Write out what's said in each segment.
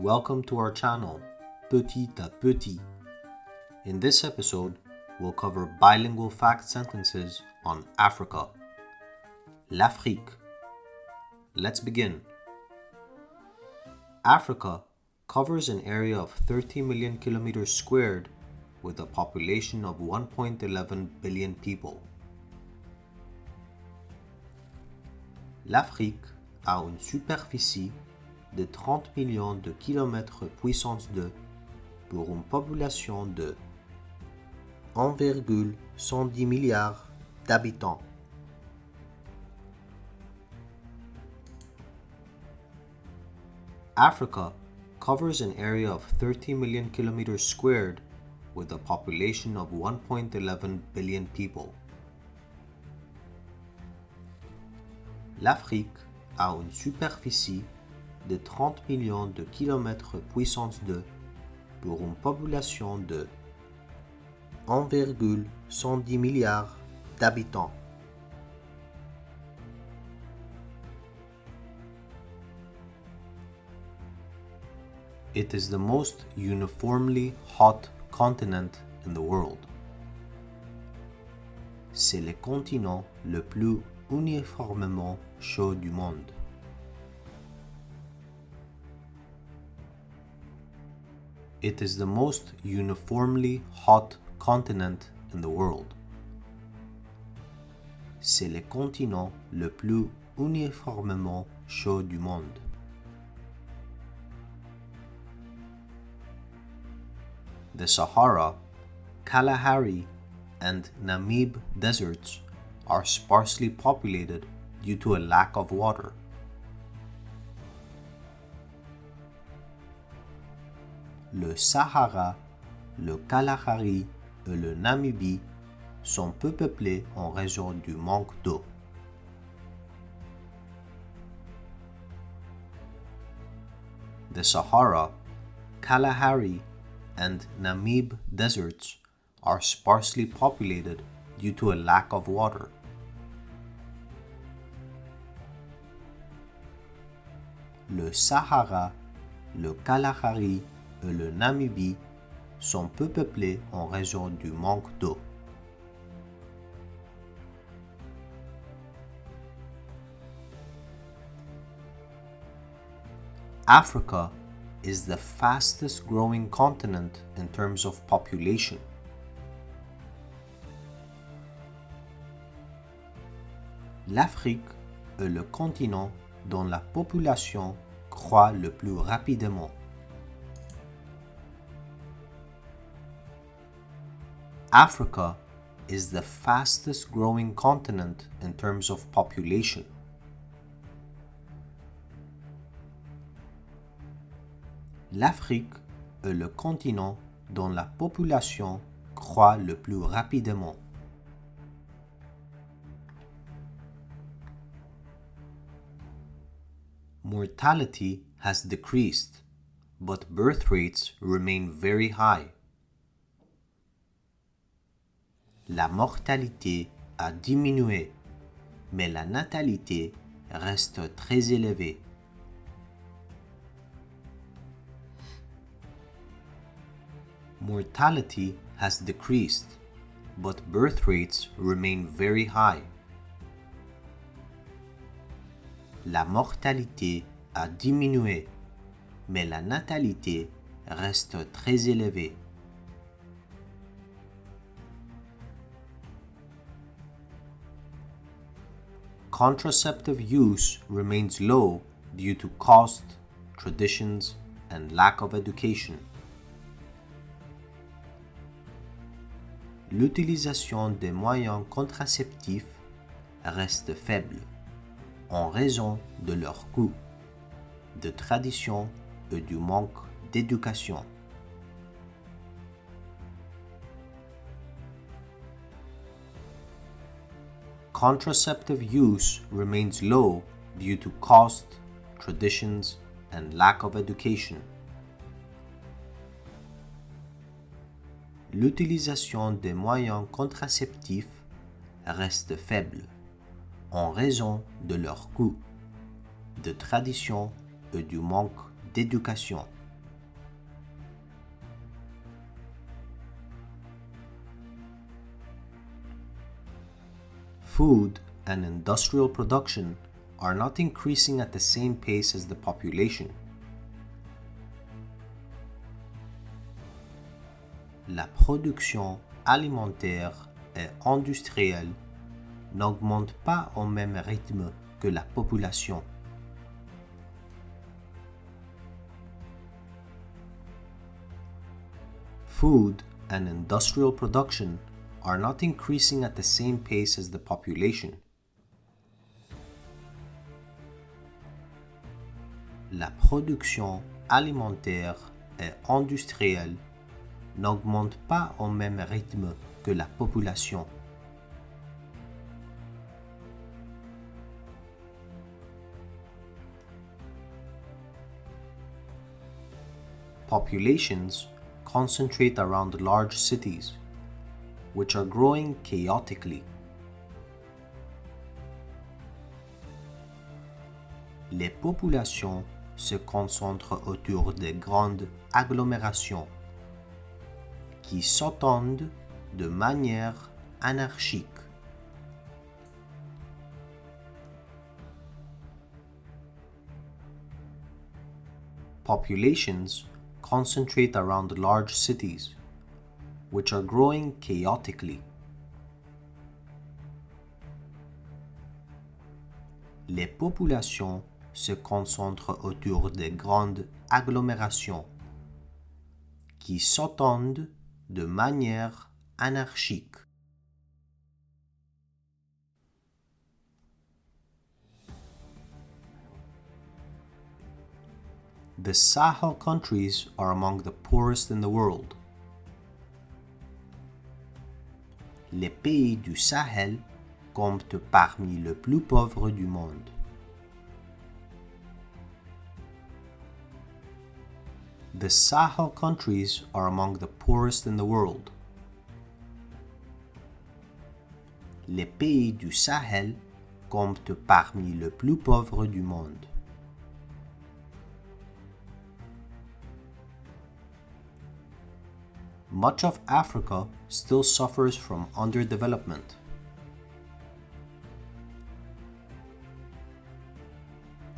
Welcome to our channel, Petit à Petit. In this episode, we'll cover bilingual fact sentences on Africa. L'Afrique. Let's begin. Africa covers an area of 30 million kilometers squared with a population of 1.11 billion people. L'Afrique a une superficie de 30 millions de kilomètres puissance 2 pour une population de 1,110 milliards d'habitants. Africa covers an area of 30 million kilometers squared with a population of 1.11 billion people. L'Afrique a une superficie de 30 millions de kilomètres puissance 2 pour une population de 1,110 milliards d'habitants. It is the most uniformly hot continent in the world. C'est le continent le plus uniformément chaud du monde. It is the most uniformly hot continent in the world. C'est le continent le plus uniformément chaud du monde. The Sahara, Kalahari, and Namib deserts are sparsely populated due to a lack of water. Le Sahara, le Kalahari et le Namibie sont peu peuplés en raison du manque d'eau. The Sahara, Kalahari, and Namib deserts are sparsely populated due to a lack of water. Le Sahara, le Kalahari et le Namibie sont peu peuplés en raison du manque d'eau. Africa is the fastest growing continent in terms of population. L'Afrique est le continent dont la population croît le plus rapidement. Africa is the fastest growing continent in terms of population. L'Afrique est le continent dont la population croît le plus rapidement. Mortality has decreased, but birth rates remain very high. La mortalité a diminué, mais la natalité reste très élevée. Mortality has decreased, but birth rates remain very high. La mortalité a diminué, mais la natalité reste très élevée. Contraceptive use remains low due to cost, traditions, and lack of education. L'utilisation des moyens contraceptifs reste faible en raison de leur coût, de tradition et du manque d'éducation. Contraceptive use remains low due to cost, traditions, and lack of education. L'utilisation des moyens contraceptifs reste faible en raison de leur coût, de tradition et du manque d'éducation. Food and industrial production are not increasing at the same pace as the population. La production alimentaire et industrielle n'augmente pas au même rythme que la population. Food and industrial production are not increasing at the same pace as the population. La production alimentaire et industrielle n'augmente pas au même rythme que la population. Populations concentrate around large cities, which are growing chaotically. Les populations se concentrent autour de grandes agglomérations qui s'étendent de manière anarchique. Populations concentrate around large cities, which are growing chaotically. Les populations se concentrent autour de grandes agglomérations qui s'étendent de manière anarchique. The Sahel countries are among the poorest in the world. Les pays du Sahel comptent parmi les plus pauvres du monde. The Sahel countries are among the poorest in the world. Les pays du Sahel comptent parmi les plus pauvres du monde. Much of Africa still suffers from underdevelopment.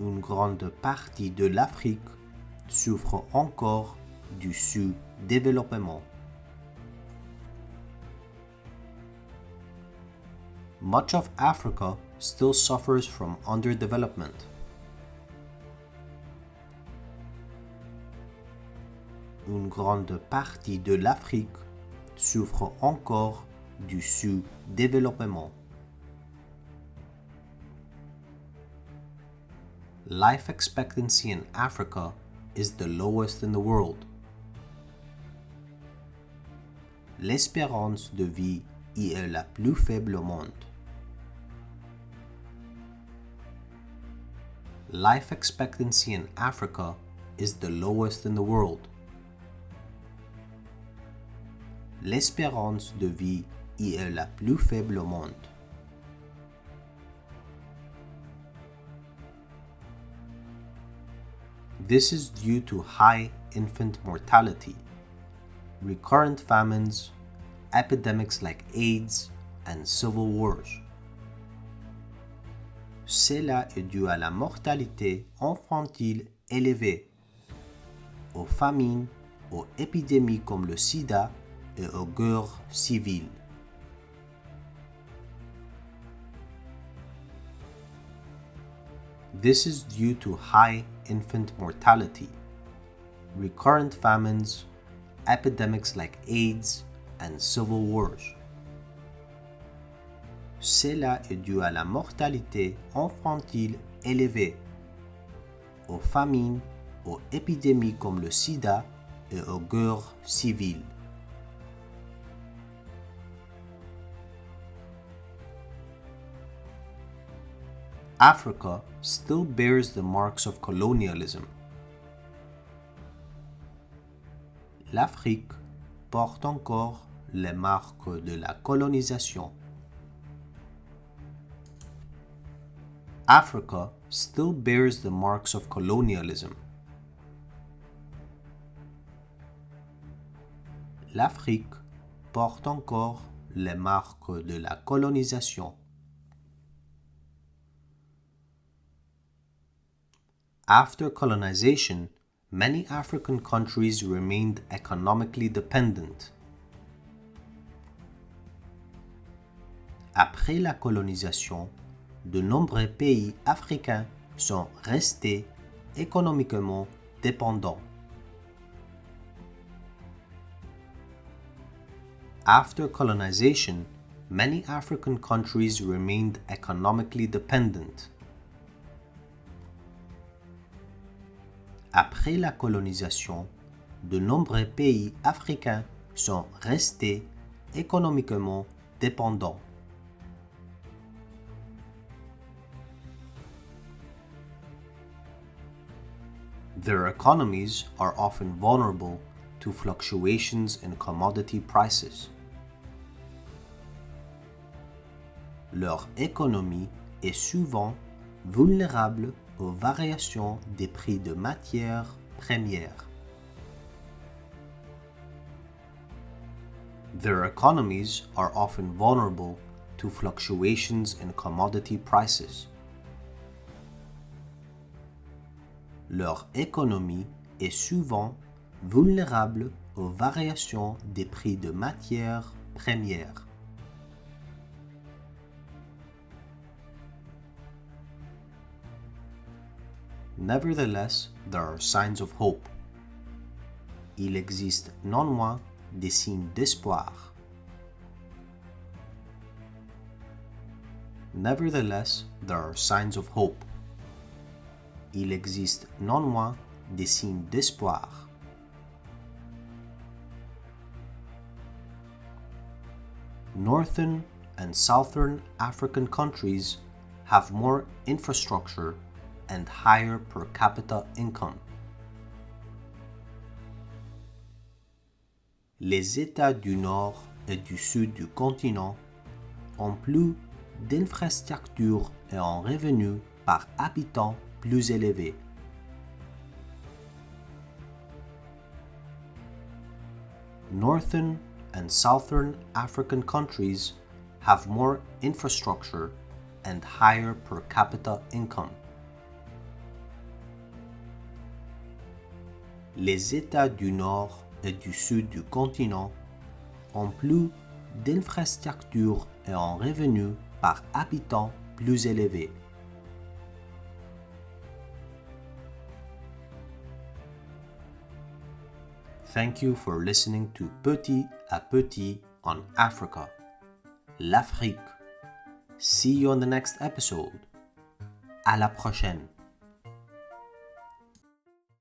Une grande partie de l'Afrique souffre encore du sous-développement. Much of Africa still suffers from underdevelopment. Une grande partie de l'Afrique souffre encore du sous-développement. Life expectancy in Africa is the lowest in the world. L'espérance de vie y est la plus faible au monde. Life expectancy in Africa is the lowest in the world. L'espérance de vie y est la plus faible au monde. This is due to high infant mortality, recurrent famines, epidemics like AIDS, and civil wars. Cela est dû à la mortalité infantile élevée, aux famines, aux épidémies comme le sida et aux guerres civiles. This is due to high infant mortality, recurrent famines, epidemics like AIDS, and civil wars. Cela est dû à la mortalité infantile élevée, aux famines, aux épidémies comme le sida et aux guerres civiles. Africa still bears the marks of colonialism. L'Afrique porte encore les marques de la colonisation. Africa still bears the marks of colonialism. L'Afrique porte encore les marques de la colonisation. After colonization, many African countries remained economically dependent. Après la colonisation, de nombreux pays africains sont restés économiquement dépendants. After colonization, many African countries remained economically dependent. Après la colonisation, de nombreux pays africains sont restés économiquement dépendants. Their economies are often vulnerable to fluctuations in commodity prices. Leur économie est souvent vulnérable aux variations des prix de matières premières. Their economies are often vulnerable to fluctuations in commodity prices. Leur économie est souvent vulnérable aux variations des prix de matières premières. Nevertheless, there are signs of hope. Il existe néanmoins des signes d'espoir. Nevertheless, there are signs of hope. Il existe néanmoins des signes d'espoir. Northern and Southern African countries have more infrastructure and higher per capita income. Les États du Nord et du Sud du continent ont plus d'infrastructures et un revenu par habitant plus élevé. Northern and Southern African countries have more infrastructure and higher per capita income. Les États du Nord et du Sud du continent ont plus d'infrastructures et un revenu par habitant plus élevé. Thank you for listening to Petit à Petit on Africa, l'Afrique. See you on the next episode. À la prochaine.